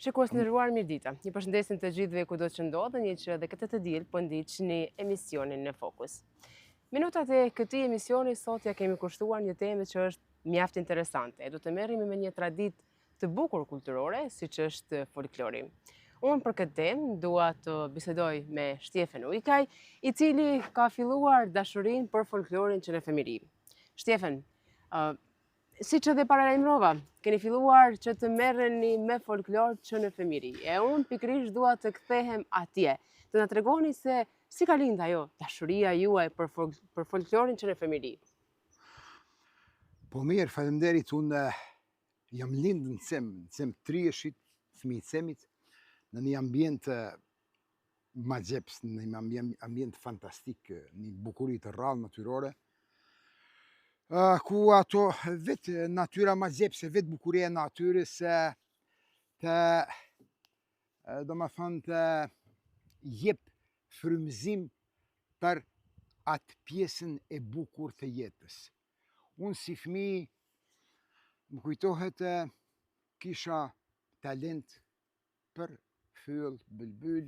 Shikues të nderuar, mirëdita. Një përshëndetje të gjithëve kudo që ndodheni, që edhe këtë të diel po ndiqni emisionin në Fokus. Minutat e këtij emisioni sot ja kemi kushtuar një temë që është mjaft interesante. E do të merremi me një traditë të bukur kulturore, siç është folklori. Unë për këtë temë dua të bisedoj me Shtjefen Ujkaj, i cili ka filluar dashurinë për folklorin që në fëmijëri. Shtjefen, siç edhe paralajmërova, keni filluar që të merreni me folklor që në fëmijëri. E unë pikërisht dua të kthehem atje, të na tregoni se si ka lind ajo dashuria juaj për folklorin që në fëmijëri. Po mirë, faleminderit, unë jam lind në Cem Trieshit, fëmijë Cemit, në një ambient magjeps, në një ambient fantastik, një bukuri të rrallë natyrore, ku ato vetë natyra magjepse, vetë bukuria e natyrës do më thënë të jep frymëzim për atë pjesën e bukur të jetës. Unë si fëmijë më kujtohet kisha talent për fyll, bëlbyl.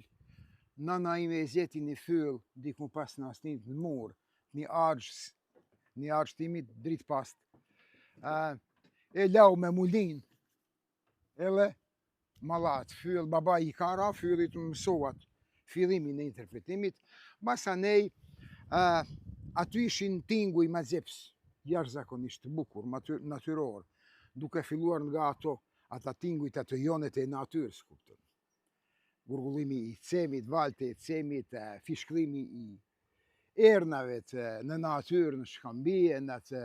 Nana ime e zjeti një fyll diku pas nasnit në mur, një argj timit dritë past. E lau me mulin, edhe malat, fyll, baba i kara, fyllit më mësohat, fillimin e interpretimit, masanej aty ishin tinguj mazjeps, jashtëzakonisht të bukur, natyror, duke filluar nga ata tingujt ato jonet e natyrës, kupton. Gurgullimi i Cemit, valte e Cemit, fishkëllimi i ernave në natyrë, në shkambije, në atë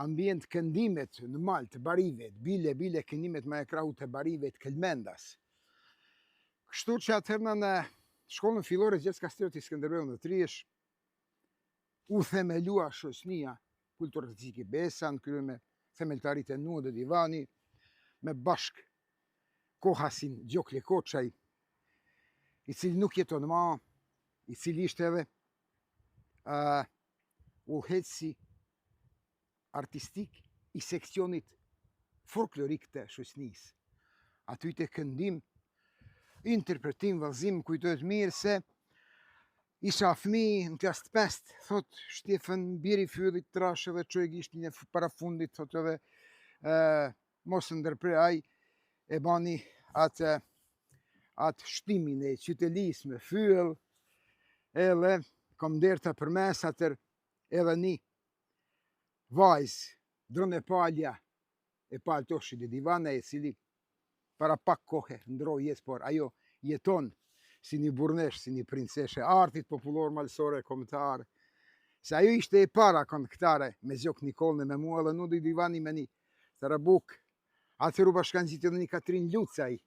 ambient këndimet në mal të barivet, bile këndimet me e krahu të barivet këlmendas. Kështu që atëherë në shkollën fillore Gjergj Kastrioti Skënderbeu në Triesh, u themelua shoqënia kulturistike Besa, në krye me themeltarit e Nuh dhe Divani, me bashk kohasin Gjokli Koçaj, i cili nuk jeton më, i cili ishte edhe udhëheqësi artistik i seksionit folklorik të shoqënisë. Aty të këndim, interpretim, vallëzim, kujtohet mirë se isha fëmijë në klasë 5, thot Shtjefen, biri fyllit trash edhe çoj gishtin e parafundit, thot edhe mos ndërpreraj, e bani atë shtimin e qytelis me fyll, edhe kom derta për mes atër edhe një vajz, Drone Palja e Paltoshi dhe Divana, e cili para pak kohe ndroi jetë, por ajo jeton si një burnesh, si një princeshe artit popullor malsore kombëtar, se ajo ishte e para këngëtare me Zjok Nikolën me mua, edhe Nudi Divani me një Tarabuk, atër u bashkangjitë edhe një Katrin Lucaj.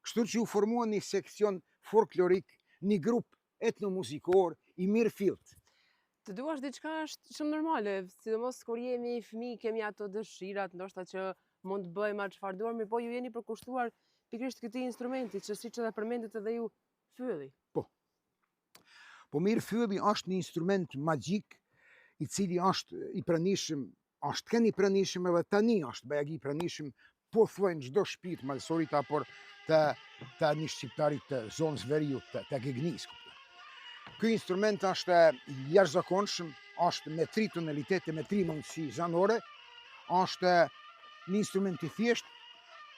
Kështu që u formua një seksion folklorik, një grup etnomuzikor i mirë fillt. Të duash diçka është shumë normale, sidomos kur jemi fëmijë kemi ato dëshirat, ndoshta që mund të bëjmë atë çfarë duam, po ju jeni përkushtuar pikërisht këtij instrumenti, që siç edhe përmendet edhe ju, fylli. Po mirë, fylli është një instrument magjik, i cili është i pranishëm, është kënë i pranishëm edhe tani është bajag i pranishëm, po thuajnë çdo shtëpi të malsorit apo të një shqiptarit të zonës veriut, të Gegnis. Ky instrument është jashtëzakonshëm, është me 3 tonalitete, me 3 mundësi zanore, është një instrument i thjeshtë,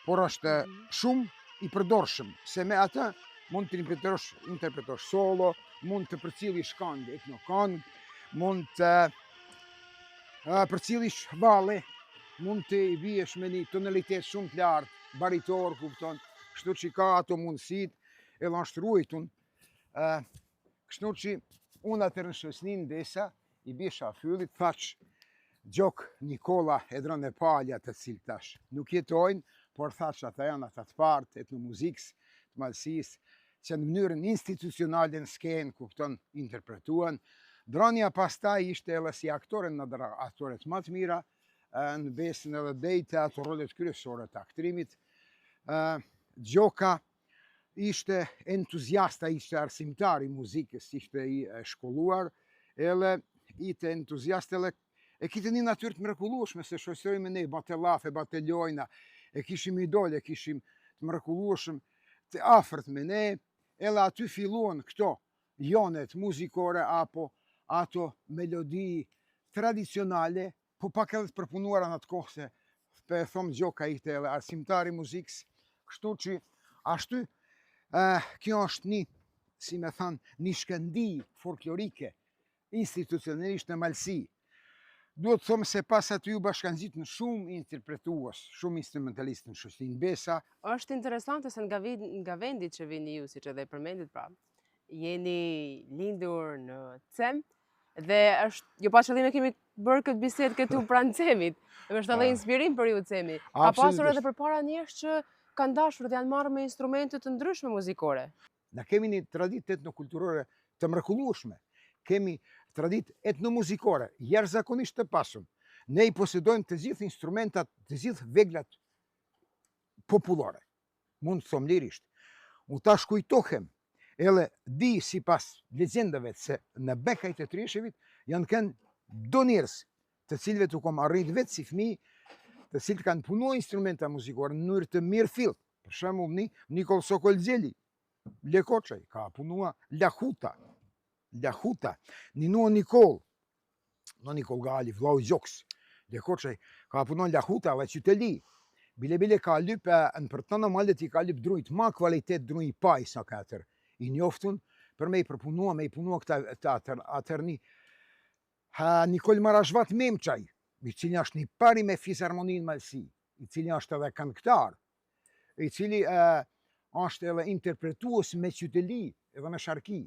por është shumë i përdorshëm, se me atë mund të interpretosh solo, mund të përcjellish këngë, etnokëngë, mund të përcjellish valle, mund të i biesh me një tonalitet shumë të lartë, baritor, kupton, kështu që ka ato mundësit, edhe është ruajtun. Kështu që unë atër në shoqëninë Besa, i bisha fyllit, thash Gjok Nikola e Drone Palja të cilë tash nuk jetojnë, por thash ata janë ata të partë, etnomuzikës, të malësisë, që në mënyrën institucionale në skenë, kupton, interpretuan. Dronja pastaj ishte edhe si aktore në aktoret më të mira, në Besën edhe dejte ato rolet kryesore të aktrimit. Gjoka ishte entuziasta, ishte arsimtar i muzikës, ishte i shkolluar, edhe ishte entuziast edhe e kite një natyrë të mrekullueshme, se shoqësoj me ne, bate lafe, bate lojna, e kishim idol, e kishim të mrekullueshëm të afërt me ne, edhe aty filluan këto jonet muzikore apo ato melodi tradicionale, po pak edhe të përpunuara në atë kohë se për e thomë gjoka ishte edhe arsimtari muzikës, kështu që ashtu kjo është një, si me thanë, një shkëndi folklorike, institucionalisht në Malësi. Duhet të thomë se pas aty u bashkanxhit në shumë interpretues, shumë instrumentalistë në shoqërinë Besa. Është interesante se nga vendi që vini ju, siç edhe e përmendit pra, jeni lindur në Cem dhe është jo pa qëllime kemi bërë këtë bisedë këtu pranë Cemit. Është edhe inspirim për ju Cemi. Ka pasur edhe përpara njerëz që kanë dashur dhe janë marrë me instrumente të ndryshme muzikore. Na kemi një traditë etnokulturore të mrekullueshme. Kemi traditë etnomuzikore, jashtëzakonisht të pasur. Ne i posedojmë të gjithë instrumentat, të gjithë veglat popullore. Mund të thomë lirisht. Unë tash kujtohem, edhe di sipas legjendave se në bekajt e Trieshevit janë kënë do njerëz të cilëve të kom arrit vetë si fëmijë, të cilët kanë punuar instrumenta muzikore në mënyrë të mirëfillt. Për shembull, Nikol Sokolxheli, Lekoçaj, ka punuar Lahuta, Nino Nikol Gali, vllau i Gjoks, Lekoçaj, ka punuar Lahuta dhe Qyteli. Bile ka lypë në për të normalet i ka lypë drujt, ma kvalitet druj paj sa katër. I njoftun për me i përpunua, me i punua këta atërni. Nikol Marashvat Memçaj, i cili është një pari me fisharmoninë Malësi, i cili është edhe këngëtar, i cili është edhe interpretues me Qyteli edhe me Sharki.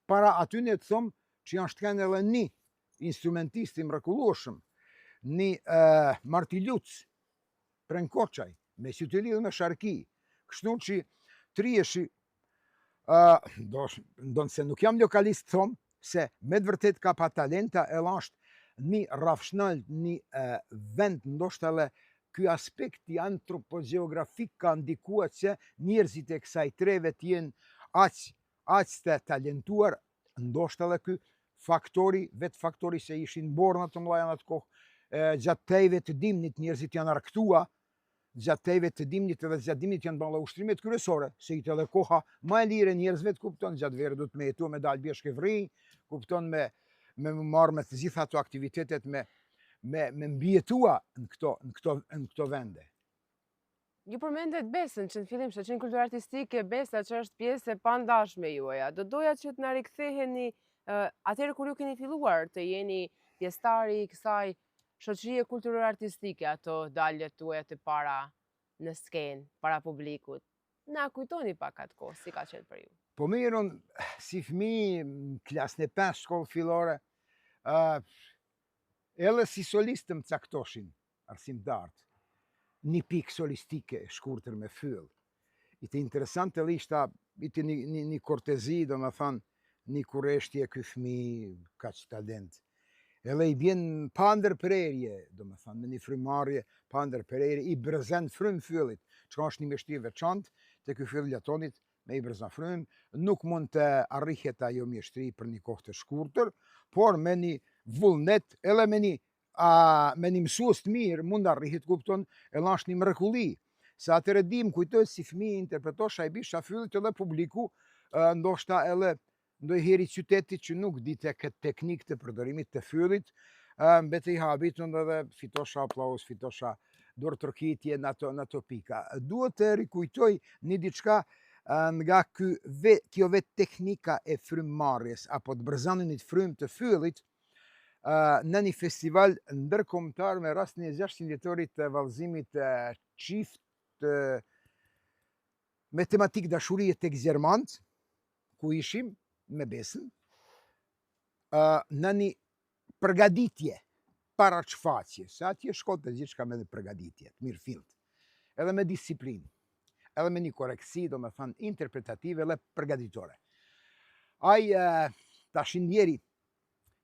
Para aty ne të thomë që janë shtkën edhe një instrumentist i mrekullueshëm, një Martiluc Prenkoçaj, me Qyteli dhe me Sharki. Kështu që Trieshi, ndonë se nuk jam lokalist thomë, se me të vërtet ka pa talenta, edhe është një rafshnal, një vend, ndoshta edhe ky aspekt i antropogjeografik ka ndikuar që njerëzit e kësaj treve të jenë aq të talentuar, ndoshta edhe ky vetë faktori se ishin borna të mëdha në atë kohë, gjatë tejve të dimnit njerëzit janë arktua, gjatë tejve të dimnit edhe gjatë dimnit janë balla ushtrimet kryesore, se i të edhe koha ma e lire njerëzve të kupton, gjatë verë du të me jetu me dalë bjeshkevri, kupton me marrë me të gjitha ato aktivitetet me mbjetua në këto vende. Ju përmendet Besën, që në fillim shoqërinë kulturore artistike Besa, që është pjesë e pandashme juaja. Do doja që të na riktheheni atëherë kur ju keni filluar të jeni pjesëtari i kësaj shoqërie kulturore artistike, ato daljet tuaja të para në skenë, para publikut. Na kujtoni pak atë kohë, si ka qenë për ju? Po mirë, si fëmijë në klasën e 5 shkollë fillore, edhe si solist më caktoshin arsimtarët. Një pikë solistike shkurtër me fyll. Ishte interesante edhe ishte një kortezi, do me thanë, një kureshtje ky fëmijë ka që talent. Edhe i bjen pa ndërprerje, do me thanë, me një frymarrje pa ndërprerje, i brëzen frym fyllit, që është një mështirë veçantë te ky fyll latonit me i brëzen frym, nuk mund të arrihet ajo mjeshtri për një kohë të shkurtër, por me një vullnet, edhe me një mësues të mirë mund arrihet, kupton, edhe është një mrekulli. Se atëre dim kujtohet si fëmijë interpretosha i bisha fyllit edhe publiku, ndoshta edhe ndonjëherë i qytetit që nuk dite këtë teknikë të përdorimit të fyllit, mbete i habitun edhe fitosha aplauz, fitosha dorë tërkitje në ato pika. Duhet të rikujtoj një diçka nga kjo vetë teknika e frymmarrjes apo të brëzanit frym të fyllit në një festival ndërkombëtar me rastin e 600 vjetorit të vallëzimit çift me tematik dashurie tek Gjermant, ku ishim me Besën, në një përgaditje para çfaqje, se atje shkon të gjithçka me një përgaditje, mirë fillt, edhe me disiplinë, edhe me një koreksi, do me thënë, interpretative dhe përgaditore. Ai tash ndjeri,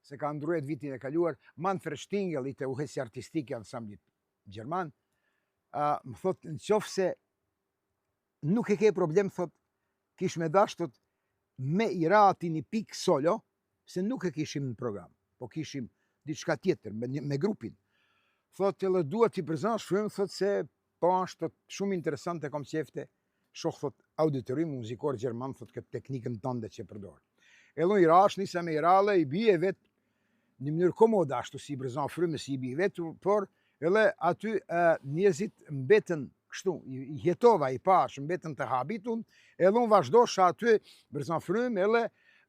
se ka ndruhet vitin e kaluar, Manfred Stingel, i të uhesi artistike ansamblit Gjerman, më thot, në qofë se nuk e ke problem, thot, kish me dash, thot, me i ra ati një pikë solo, se nuk e kishim në program, po kishim diçka tjetër, me grupin. Thot, edhe duhet t'i prezant shumë, thot, se po është shumë interesante kom qefte shoh thot auditorim muzikor gjerman thot këtë teknikën tënde që përdor. Edhe unë i rash nisa me i rale, i bie vetë në mënyrë komode ashtu si brezan frymë si i bie vetë, por edhe aty njerëzit mbetën kështu, i jetova i pash, mbetën të habitun, edhe unë vazhdosha aty brezan frymë, edhe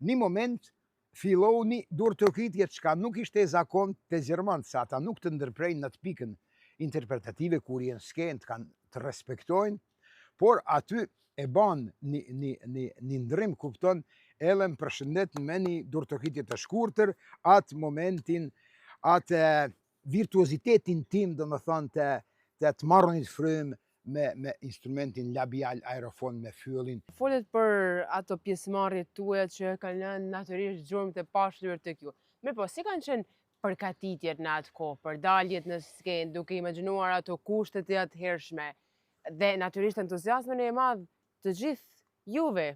një moment filloni dur të kritje çka nuk ishte e zakon të gjermanë, se ata nuk të ndërprejnë në të pikën interpretative kur jenë skenë të kanë të respektojnë, por aty e ban një ndrim kupton, edhe më përshëndet me një dur të kritje të shkurtër, atë momentin, atë virtuozitetin tim, do më thonë, të marrënit frymë me instrumentin labial aerofon me fyllin. Folet për ato pjesëmarrjet tuaja që kanë lënë natyrisht gjurmët e pashlyer tek ju. Mirë po, si kanë qenë përgatitjet në atë kohë, për daljet në skenë, duke imagjinuar ato kushtet e atëhershme, dhe natyrisht entuziazmin e madh të gjithë juve?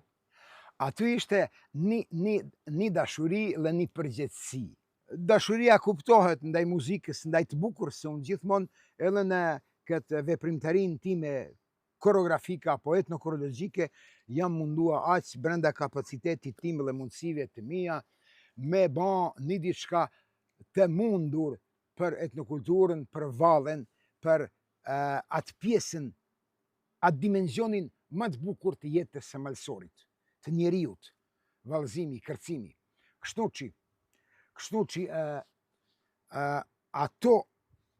Aty ishte një dashuri dhe një përgjithësi. Dashuria kuptohet ndaj muzikës, ndaj të bukur, se unë gjithmonë edhe në këtë veprimtarin time koreografika apo etnokoreologjike jam mundua aq brenda kapacitetit tim dhe mundësive të mia me ba një diçka të mundur për etnokulturën, për vallën, për atë pjesën, atë dimensionin më të bukur të jetës së malsorit, të njeriut, vallëzimi, kërcimi. Kështu që ato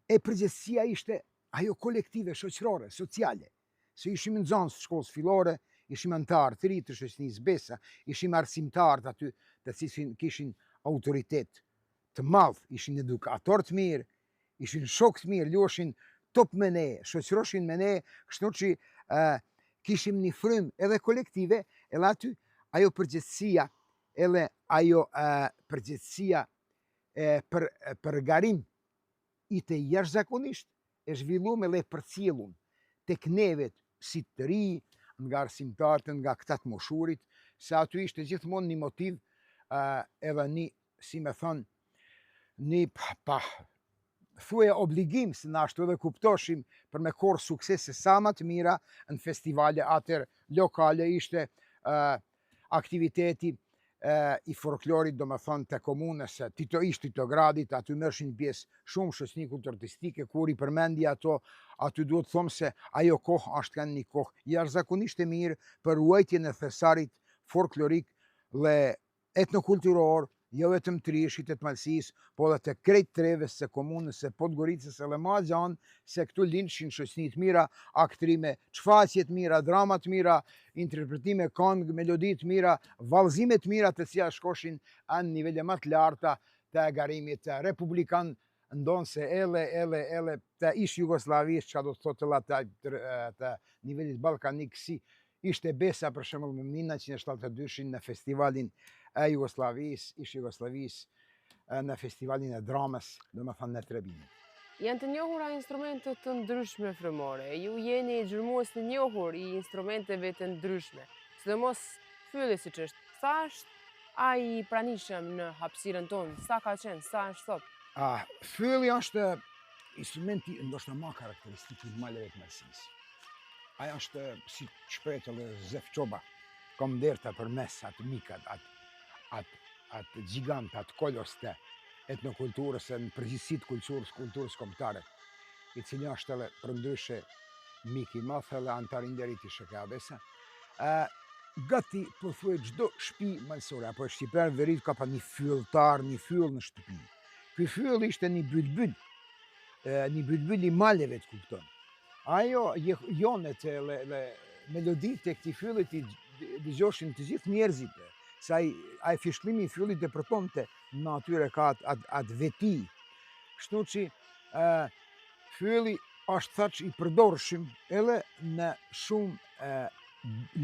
e përgjithësia ishte ajo kolektive, shoqërore, sociale, se ishim në nxënës shkollës fillore, ishim antarë të ri të shoqërisë Besa, ishim arsimtarët aty të cilët kishin autoritet të madh, ishin edukator të mirë, ishin shok të mirë, luashin top me ne, shoqëroshin me ne, kështu që kishim një frymë edhe kolektive, edhe aty ajo përgjithësia, edhe ajo përgjithësia për garim i të jashtëzakonisht e zhvilluar edhe përcjellun tek nevet si të ri, nga arsimtarët, nga këta të moshurit, se aty ishte gjithmonë një motiv edhe një, si me thonë, një thuaje obligim, se na ashtu edhe kuptoshim për me korë suksese sa më të mira në festivale atër lokale, ishte aktiviteti i folklorit, do më thonë, të komunës, Titogradit, aty mërshin pjesë shumë shoqëni kulturistike, kur i përmendi ato, aty duhet thomë se ajo kohë është kanë një kohë jashtëzakonisht e mirë për ruajtjen e thesarit folklorik dhe etnokulturor, jo vetëm të rishit e të malësisë, po edhe të krejt treves së komunës së Podgoricës edhe ma gjanë, se këtu lindshin shoqëni të mira, aktrime, çfaqje të mira, drama të mira, interpretime këngë, melodi të mira, vallëzime të mira të cilat shkoshin në nivele më të larta të garimit republikan, ndonse edhe të ish Jugosllavisë, që do të thotë të nivelit ballkanik, si ishte Besa për shembull në 1972 në festivalin e Jugosllavisë, ish Jugosllavisë në festivalin e dramës, do më thënë në Trebin. Janë të njohura instrumentet të ndryshme frymore. Ju jeni gjurmues të njohur i instrumenteve të ndryshme. Sidomos fylli siç është. Sa është ai pranishëm në hapësirën tonë? Sa ka qenë? Sa është sot? Fylli është instrumenti ndoshta më karakteristik i maleve të Malësisë. Ai është si shpretë dhe Zef Çoba, komderta për mes atë mikat, atë gjigant, atë kolos të etnokulturës e në përgjithësi të kulturës kombëtare, i cili është edhe përndryshe mik i madh edhe antar i nderit i SHK Besa. Gati po thuaj çdo shtëpi malësore apo shqiptar verit ka pa një fylltar, një fyll në shtëpi. Ky fyll ishte një bylbül i maleve, të kupton. Ajo jonet e melodit e këtij fyllit i dëgjoshin të gjithë njerëzit, se ai fishlimi i fyllit e përtonte në atyre ka atë veti. Kështu që fylli është thaç i përdorshëm edhe në shumë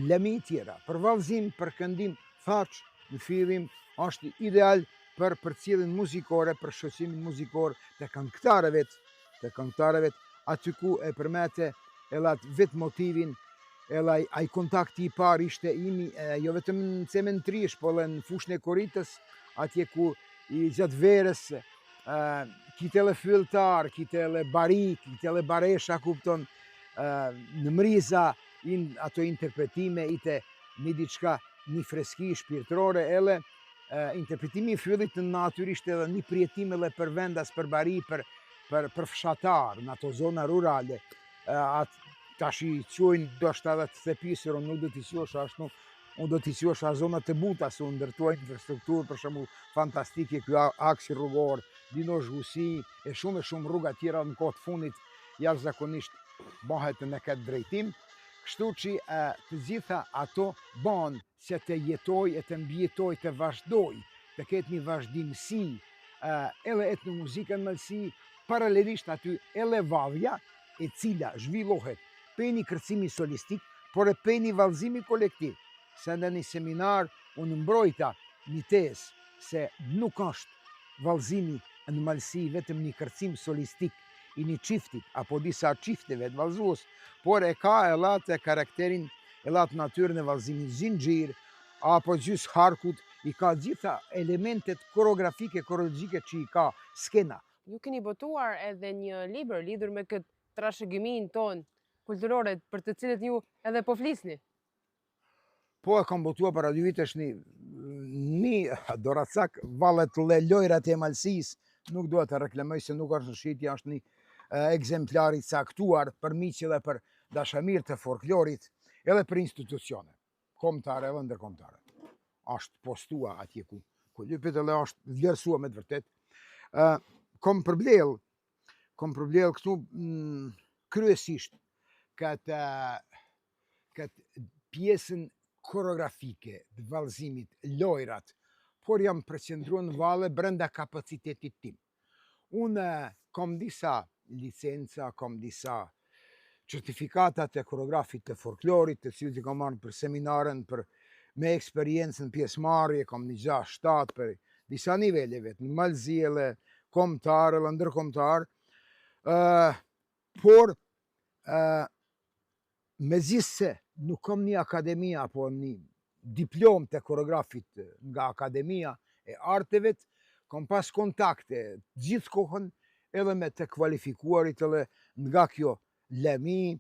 lëmi tjera. Për vallëzim, për këndim, thaç në fillim është ideal për përcjelljen muzikore, për shoqërimin muzikor të këngëtarëve, aty ku e përmete edhe atë vetë motivin, edhe ai kontakti i parë ishte imi, jo vetëm në cementrish, po edhe në fushën e Korritës, atje ku i gjatë verës, kite edhe fylltar, kite edhe barik, kite edhe baresha, kupton, në Mriza, ato interpretime ite një diçka, një freski shpirtërore, edhe interpretimi I fyllit natyrisht edhe një prijetim edhe për vendas, për bari, për fshatar, në ato zona rurale. Tash I quajnë do shta edhe të thepisur, unë nuk do t'i qosh ashtu, unë do t'i qosh a zona të buta, se unë ndërtuaj infrastrukturë, për shembull fantastike, kjo aksi rrugor, Dino Zhgusi, e shumë rruga tjera në kohë të fundit, jashtëzakonisht bëhet në këtë drejtim. Kështu që të gjitha ato banë që të jetoj, e të mbjetoj, të vazhdoj, të ketë një vazhdimësi, edhe etnomuzikën mëlsi, paralelisht aty edhe vadhja, e cila zhvillohet për një kërcimi solistik, por e për një vallëzimi kolektiv. Se në një seminar unë mbrojta një tezë se nuk është vallëzimi në malsi vetëm një kërcim solistik I një qiftit, apo disa qifteve të vallëzues, por e ka edhe karakterin, edhe natyrën e vallëzimit zinxhir, apo gjys harkut, I ka gjitha elementet koreografike, koreologjike që I ka skena. Ju keni botuar edhe një libër lidhur me këtë trashëgimin ton kulturore për të cilët ju edhe po flisni. Po e kam botuar para 2 vitesh një doracak vallet lojrat e malsis, nuk duhet të reklamoj se nuk është në shitje, është një ekzemplar I caktuar për miq edhe për dashamir të folklorit, edhe për institucione, kombëtare edhe ndërkombëtare. Është postua atje ku lypet edhe është vlerësuar me të vërtet. Kom përblel këtu kryesisht këtë pjesën koreografike të vallëzimit, lojrat, por jam përqendruar në valle brenda kapacitetit tim. Unë kam disa licenca, kam disa certifikata të koreografit të folklorit, të cilët I kam marrë për seminaren, me eksperiencën pjesëmarrje, kam një 6-7 për disa niveleve, në malëzjele, kombëtar, edhe ndërkombëtar, por megjithse nuk kam një akademia apo një diplom të koreografit nga Akademia e Arteve, kam pas kontakte gjithë kohën edhe me të kualifikuarit edhe nga kjo lemi,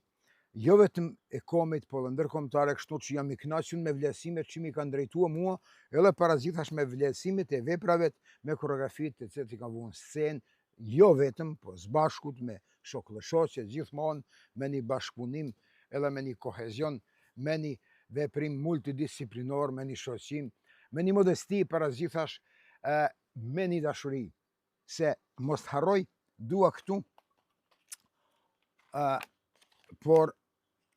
jo vetëm e komit, por edhe ndërkombëtare, kështu që jam I kënaqur me vlerësimet që mi kanë drejtuar mua, edhe parazitash me vlerësimet e veprave me koreografit të cilët I kanë vënë scenë, jo vetëm, po së bashkut me shoqë, gjithmonë me një bashkëpunim, edhe me një kohezion, me një veprim multidisciplinor, me një shoqim, me një modesti parazitash, me një dashuri. Se mos të harroj, dua këtu, por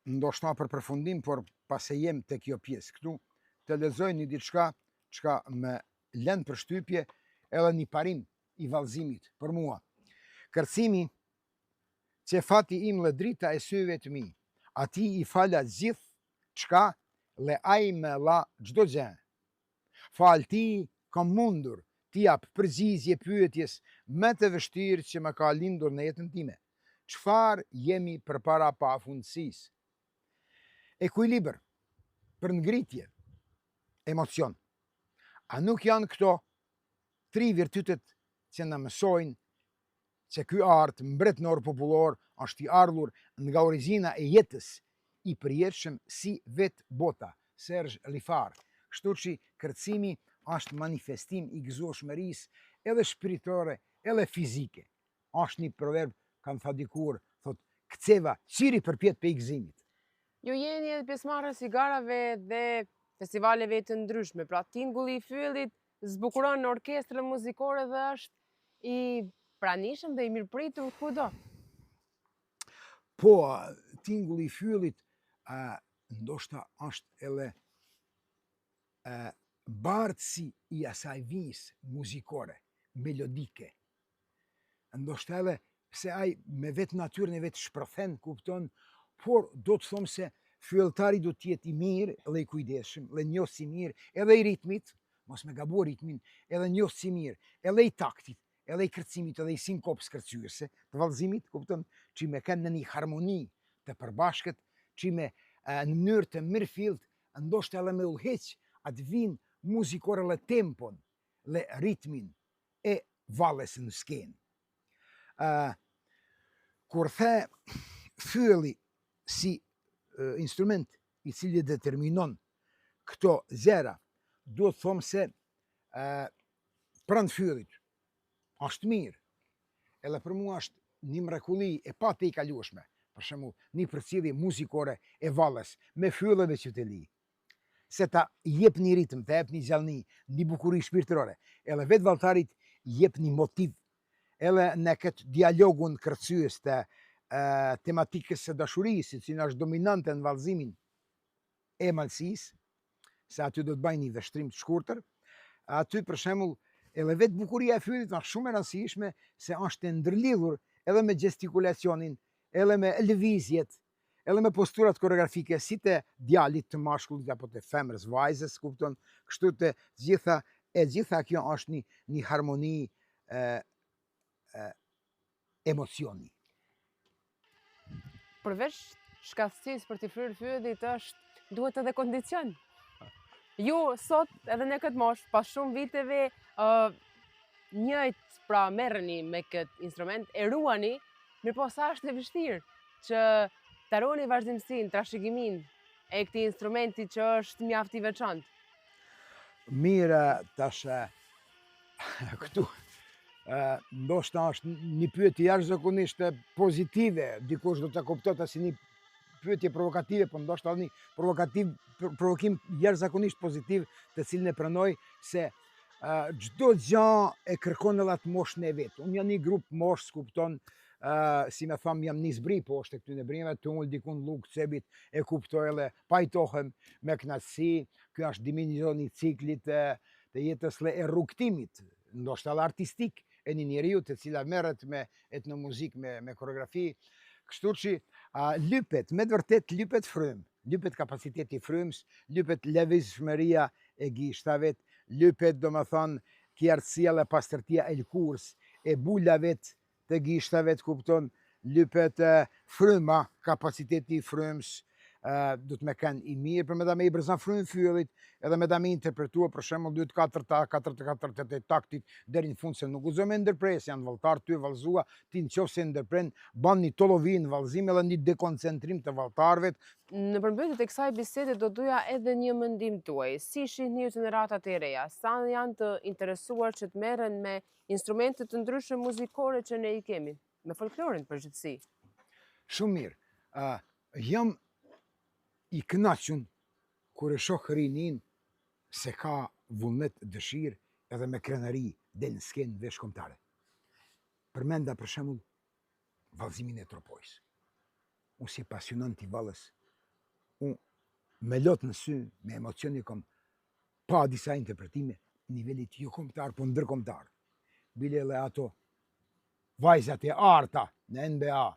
ndoshta për përfundim, por pas e jem të kjo pjesë këtu, të lexoj një diçka çka më lën përshtypje edhe një parim I vallëzimit për mua. Kërcimi që fati im le drita e syve të mi, ati I fala gjithë çka le ai me la çdo gjë. Fal ti kam mundur t'i jap përgjigje pyetjes më të vështirë që më ka lindur në jetën time. Çfarë jemi përpara pafundësisë? Ekuilibër, për ngritje, emocion. A nuk janë këto 3 virtytet që na mësojnë që ky art mbretëror popullor është I ardhur nga origjina e jetës I përjetshëm si vetë bota, Serge Lifar. Kështu që kërcimi është manifestim I gëzueshmërisë edhe shpiritore, edhe fizike. Është një proverb kanë thënë dikur, thotë, kceva qiri përpjet pe I gëzimit. Ju jeni edhe pjesëmarrës I garave dhe festivaleve të ndryshme, pra tingulli I fyllit zbukuron në orkestrën muzikore dhe është I pranishëm dhe I mirëpritur kudo. Po, tingulli I fyllit ndoshta është edhe bardhësi I asaj vijës muzikore, melodike. Ndoshta edhe pse ai me vetë natyrën e vetë shpërthen, kupton, por do të them se fylltari do të jetë I mirë dhe I kujdesshëm, dhe njohës I mirë edhe I ritmit, mos me gabuar ritmin, edhe njohës I mirë, edhe I taktit, edhe I kërcimit, edhe I sinkopës kërcyese, të vallëzimit, kupton, që me kanë në një harmoni të përbashkët, që me në mënyrë të mirëfillt, ndoshta edhe me udhëheq atë vijën muzikore le tempon, le ritmin e valles në skenë. Kur the fylli si instrument i cili determinon këto zera, duhet thomë se pranë fyllit është mirë, edhe për mua është një mrekulli e pa të i kalueshme, për shembull, një përcjellje muzikore e vallës me fyllëve që të li, se ta jep një ritëm, ta jep një gjallëni, një bukuri shpirtërore, edhe vetë valltarit jep një motiv, edhe në këtë dialogun kërcyes të tematikës së dashurisë, që është dominante në vallëzimin e malësisë, se aty do të bëjnë një vështrim të shkurtër, aty për shembull edhe vetë bukuria e fyllit është shumë e rëndësishme se është e ndërlidhur edhe me gestikulacionin, edhe me lëvizjet, edhe me posturat koreografike si të djalit të mashkullit apo të femrës vajzës, kupton, kështu të gjitha kjo është një harmoni emocioni. Përveç shkatësisë për të fryrë fyllit duhet edhe kondicion. Ju sot edhe në këtë moshë, pas shumë viteve, njëjtë pra merreni me këtë instrument, e ruani, mirë po sa është e vështirë që të ruani vazhdimsinë, trashëgimin e këtij instrumenti që është mjaft i veçantë. Mirë, tash këtu ndoshta është një pyetje jashtëzakonisht pozitive, dikush do ta kuptonte si një pyetje provokative, por ndoshta një provokim jashtëzakonisht pozitiv, të cilin e pranoj se çdo gjë e kërkon edhe atë moshën e vet. Unë jam një grup moshës, kupton, si me tham jam një zbri poshtë këtyre brinjeve, tull dikun luk cebit e kuptoj edhe pajtohem me kënaqësi. Ky është dimensioni i ciklit të jetës e rrugtimit, ndoshta edhe artistik e një njeriu të cila merret me etnomuzikë, me koreografi. Kështu që lypet, me të vërtet lypet frymë, lypet kapaciteti i frymës, lypet lëvizshmëria e gishtave, lypet domethënë qartësia dhe pastërtia e lëkurës, e bulave të gishtave, kupton, lypet fryma, kapaciteti i frymës, do të me kanë i mirë, për me da me i bërzan frymën fyllit, edhe me da me interpretua, për shembull 2/4 taktit deri në fund, se nuk guxon me ndërpres, janë valltar ty vallëzua, ti nëse ndërpren, ban një tollovi në vallëzim edhe një dekoncentrim të valltarëve. Në përmbytje të kësaj bisede do doja edhe një mendim tuaj. Si shihni ju gjeneratat e reja? Sa janë të interesuar që të merren me instrumente të ndryshme muzikore që ne i kemi, me folklorin përgjithësi? Shumë mirë. Jam i kënaqur kur e shoh rinin se ka vullnet, dëshirë edhe me krenari del në skenë veshkombëtare. Përmenda për shembull vallëzimin e tropojës. Unë si pasionant i vallës, unë me lot në sy, me emocioni kom pa disa interpretime nivelit jo kombëtar, po ndërkombëtar. Bile edhe ato vajzat e arta në NBA,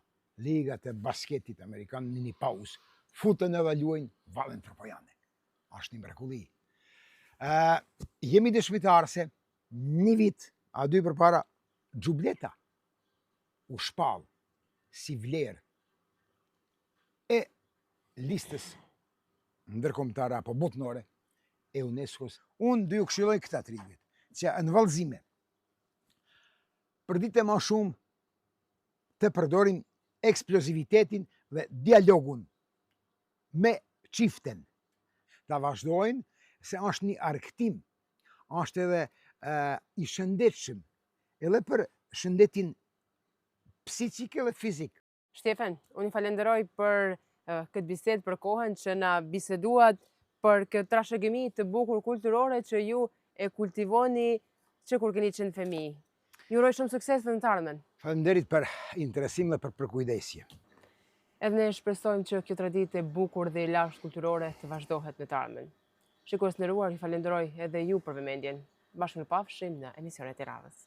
ligat e basketit amerikan në një pauzë, futën edhe luajnë vallën tropojane. Është një mrekulli. Jemi dëshmitar se një vit, a dy përpara, Xhubleta u shpall si vlerë e listës ndërkombëtare apo botnore e UNESCO-s. Unë do ju këshilloj këta tribit, që në vallëzime përdite më shumë të përdorim eksplozivitetin dhe dialogun me çiften. Ta vazhdojnë se është një argëtim, është edhe i shëndetshëm, edhe për shëndetin psiqik dhe fizik. Shtefan, unë i falenderoj për këtë bisedë, për kohën që na biseduat, për këtë trashëgimi të bukur kulturore që ju e kultivoni që kur keni qenë fëmijë. Ju uroj shumë sukses në të ardhmen. Faleminderit për interesim dhe për përkujdesje. Edhe ne shpresojmë që kjo traditë e bukur dhe e lashtë kulturore të vazhdohet në të ardhmen. Shikues të nderuar, ju falenderoj edhe ju për vëmendjen. Bashkë në pafshim në emisionet e radhës.